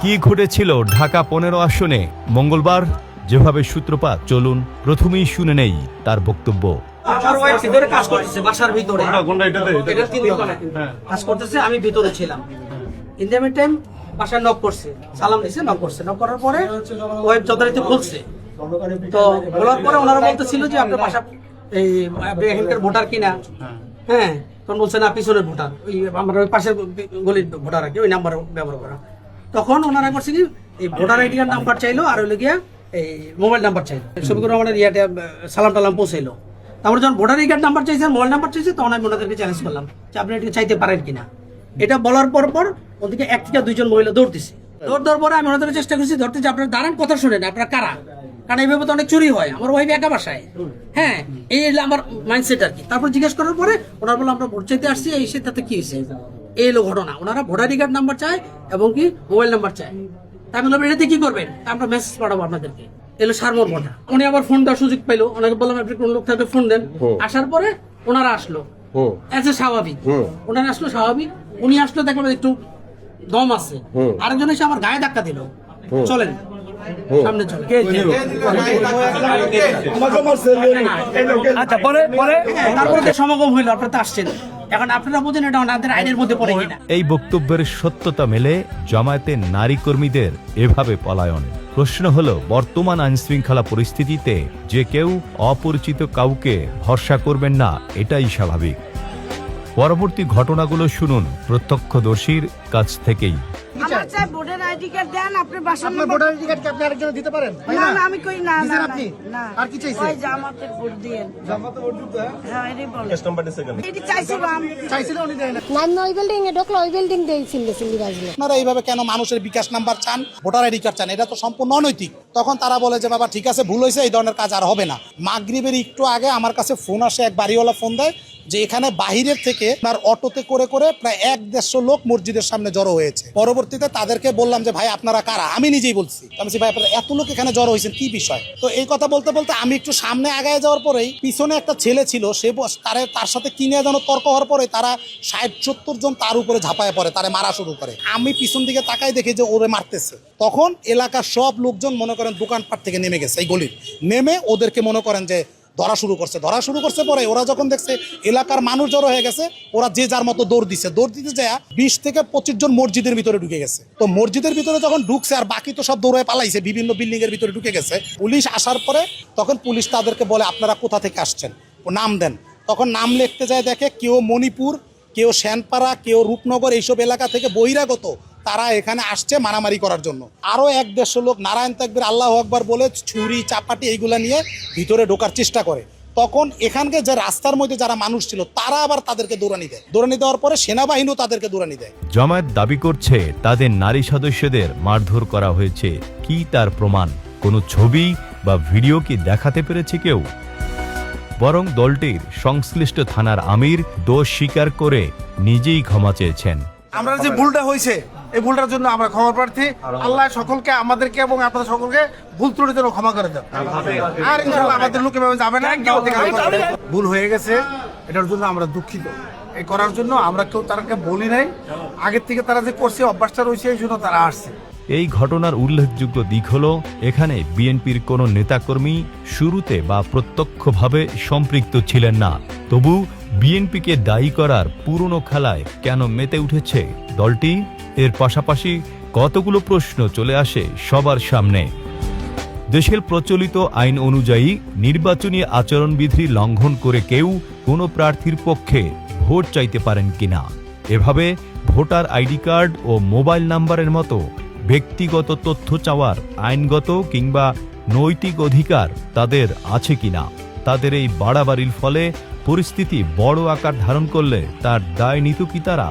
কি ঘটেছিল ঢাকা ১৫ আসনে মঙ্গলবার, যেভাবে সূত্রপাত, চলুন প্রথমেই শুনে নেই তার বক্তব্য। আমার ওয়াইফ ভিতরে কাজ করতেছে, বাসার ভিতরে এটা 3 তলা কাজ করতেছে, আমি ভিতরে ছিলাম। ইন দ্য মিড টাইম বাসায় নক করছে, সালাম দিছে, নক করছে, নক করার পরে ওয়াইফ যথারীতি বলছে। তো বলার পরে ওনারা বলতেছিল যে আপনার বাসা এই এখানকার ভোটার কিনা। হ্যাঁ, তখন বলছে না পিছনের ভোটার, ওই আমরা ওই পাশের গলির ভোটার আর কি, ওই নাম্বার ব্যবহার করা। তখন ওনারা করছে কি এই ভোটার আইডি কার্ড নাম্বার চাইলো, আর হইলো গিয়া এই মোবাইল নাম্বার চাইলো। শফিকুর রহমানের ইয়াতে সালাম টালাম পৌঁছাইলো। তারপরে যখন ভোটার আইডি কার্ড নাম্বার চাইছে, মোবাইল নাম্বার চাইছে, তখন আমি ওনাদেরকে চ্যালেঞ্জ করলাম যে আপনি এটা চাইতে পারেন কিনা। এটা বলার পর ওদিকে 1 থেকে 2 জন মহিলা দৌড়তেছে। দৌড়ার পরে আমি ওনাদের চেষ্টা করছি ধরতে, যে আপনার দাঁড়ান, কথা শুনেন, আপনার কারা, কারণ এইভাবে তো অনেক চুরি হয়। আমার ওয়াইফ একা বাসায়। হ্যাঁ, এই আমার মাইন্ডসেট আর কি। তারপর জিজ্ঞেস করার পরে ওনারা বললো আমরা ভোট চাইতে আসছি, এই সে তাতে কি হয়েছে, এই হলো ঘটনা। ওনারা ভোটার আইডি কার্ড নাম্বার চায় এবং কি মোবাইল নাম্বার চায়। তাই আমি বললাম এটাতে কি করবেন, আমরা মেসেজ পাঠাবো আপনাদেরকে। এলো সারমর্মটা। উনি আবার ফোন দেওয়ার সুযোগ পাইলো, ওনাকে বললাম আপনি কোন লোক থাকলে ফোন দেন। আসার পরে ওনারা আসলো এজ এ স্বাভাবিক, ওনারা আসলো স্বাভাবিক। উনি আসলো, দেখলাম একটু দম আছে। আরেকজন এসে আমার গায়ে ধাক্কা দিল, চলেন সামনে চলেন। আচ্ছা, তারপরে সমাগম হইলো, আপনারা তো আসছেন, এখন আপনারা বোঝেন এটা ওনাদের আইনের মধ্যে পড়ে কিনা। এই বক্তব্যের সত্যতা মেলে জামায়াতের নারী কর্মীদের এভাবে পলায়ন। প্রশ্ন হলো, বর্তমান আইনশৃঙ্খলা পরিস্থিতিতে যে কেউ অপরিচিত কাউকে ভরসা করবেন না, এটাই স্বাভাবিক। পরবর্তী ঘটনাগুলো শুনুন প্রত্যক্ষদর্শীর কাছ থেকেই। আমার চাই ভোটার আইডি কার্ড দেন, আপনার বাসার আপনার ভোটার আইডি কার্ড কি আপনি আরেকজন দিতে পারেন? না না, আমি কই না না আপনি না। আর কি চাইছেন? ওই জামাতের ভোট দেন। জামাতে ভোট দিতে? হ্যাঁ, এটাই বলেন। কেস নাম্বার দিছে কেন? এটি চাইছিলাম। চাইছিল উনি দেয় না। নাম ওই বিল্ডিং এ ঢোকলো, ওই বিল্ডিং দিয়ে চিল্লি বাজলো। আপনারা এইভাবে কেন মানুষের বিকাশ নাম্বার চান, ভোটার আইডি কার্ড চান? এটা তো সম্পূর্ণ অনৈতিক। তখন তারা বলে যে বাবা ঠিক আছে, ভুল হয়েছে, এই ধরনের কাজ আর হবে না। মাগরিবের একটু আগে আমার কাছে ফোন আসে, এক বাড়িওয়ালা ফোন দেয় যে এখানে বাহিরের থেকে তার অটোতে করে করে প্রায় 1-150 লোক মসজিদের সামনে জড়ো হয়েছে। পরবর্তীতে তাদেরকে বললাম যে ভাই আপনারা কারা, আমি নিজেই বলছি, আমি ভাই আপনারা এত লোক এখানে জড়ো হয়েছেন, কি বিষয়? তো এই কথা বলতে বলতে আমি একটু সামনে আগায় যাওয়ার পরেই পিছনে একটা ছেলে ছিল, সে তার সাথে কিনে যেন তর্ক হওয়ার পরে তারা 60-70 জন তার উপরে ঝাঁপায় পড়ে, তারা মারা শুরু করে। আমি পিছন দিকে তাকাই দেখি যে ওরে মারতেছে। তখন এলাকার সব লোকজন মনে করেন দোকানপাট থেকে নেমে গেছে, এই গলির নেমে ওদেরকে মনে করেন যে ধরা শুরু করছে। পরে ওরা যখন দেখছে এলাকার মানুষ জড়ো হয়ে গেছে, ওরা যে যার মতো দৌড় দিতে যায় 20 থেকে 25 জন মসজিদের ভিতরে ঢুকে গেছে। তো মসজিদের ভিতরে যখন ঢুকছে, আর বাকি তো সব দৌড়ে পালাইছে, বিভিন্ন বিল্ডিং এর ভিতরে ঢুকে গেছে। পুলিশ আসার পরে তখন পুলিশ তাদেরকে বলে আপনারা কোথা থেকে আসছেন, ও নাম দেন। তখন নাম লিখতে যায়, দেখে কেউ মণিপুর, কেউ শ্যানপাড়া, কেউ রূপনগর, এইসব এলাকা থেকে বহিরাগত তারা এখানে আসছে মারামারি করার জন্য। আরো 1-150 লোক নারায়ণ তাকবীর আল্লাহু আকবার বলে ছুরি চাপাটি এইগুলা নিয়ে ভিতরে ঢোকার চেষ্টা করে। তখন এখানকে যে রাস্তার মধ্যে যারা মানুষ ছিল তারা আবার তাদেরকে দৌড়ানি দেওয়ার পরে সেনাবাহিনীও তাদেরকে দৌড়ানি দেয়। জামায়াত দাবি করছে তাদের নারী সদস্যদের মারধর করা হয়েছে। কি তার প্রমাণ? কোনো ছবি বা ভিডিও কি দেখাতে পেরেছে কেউ? বরং দলটির সংশ্লিষ্ট থানার আমির দোষ স্বীকার করে নিজেই ক্ষমা চেয়েছেন। আমরা যে ভুলটা হয়েছে, এই ভুলটার জন্য আমরা ক্ষমা প্রার্থী। আল্লাহ সকলকে, আমাদেরকে এবং আপনাদের সকলকে ভুল ত্রুটির জন্য ক্ষমা করে দেন। আর ইনশাআল্লাহ আমাদের লোকে যাবে না, ভুল হয়ে গেছে, এটার জন্য আমরা দুঃখিত। এই করার জন্য আমরা কেউ তাদেরকে বলি নাই, আগের থেকে তারা যে করছে অভ্যাসটা রয়েছে, এই জন্য তারা আসছে। এই ঘটনার উল্লেখযোগ্য দিক হল, এখানে বিএনপির কোনো নেতাকর্মী শুরুতে বা প্রত্যক্ষভাবে সম্পৃক্ত ছিলেন না। তবু বিএনপিকে দায়ী করার পুরনো খেলায় কেন মেতে উঠেছে দলটি? এর পাশাপাশি কতগুলো প্রশ্ন চলে আসে সবার সামনে। দেশের প্রচলিত আইন অনুযায়ী নির্বাচনী আচরণবিধি লঙ্ঘন করে কেউ কোনো প্রার্থীর পক্ষে ভোট চাইতে পারেন কিনা? এভাবে ভোটার আইডি কার্ড ও মোবাইল নাম্বারের মতো ব্যক্তিগত তথ্য চাওয়ার আইনগত কিংবা নৈতিক অধিকার তাদের আছে কিনা? তাদের এই বাড়াবাড়ির ফলে পরিস্থিতি বড় আকার ধারণ করলে তার দায় নিত কি তারা?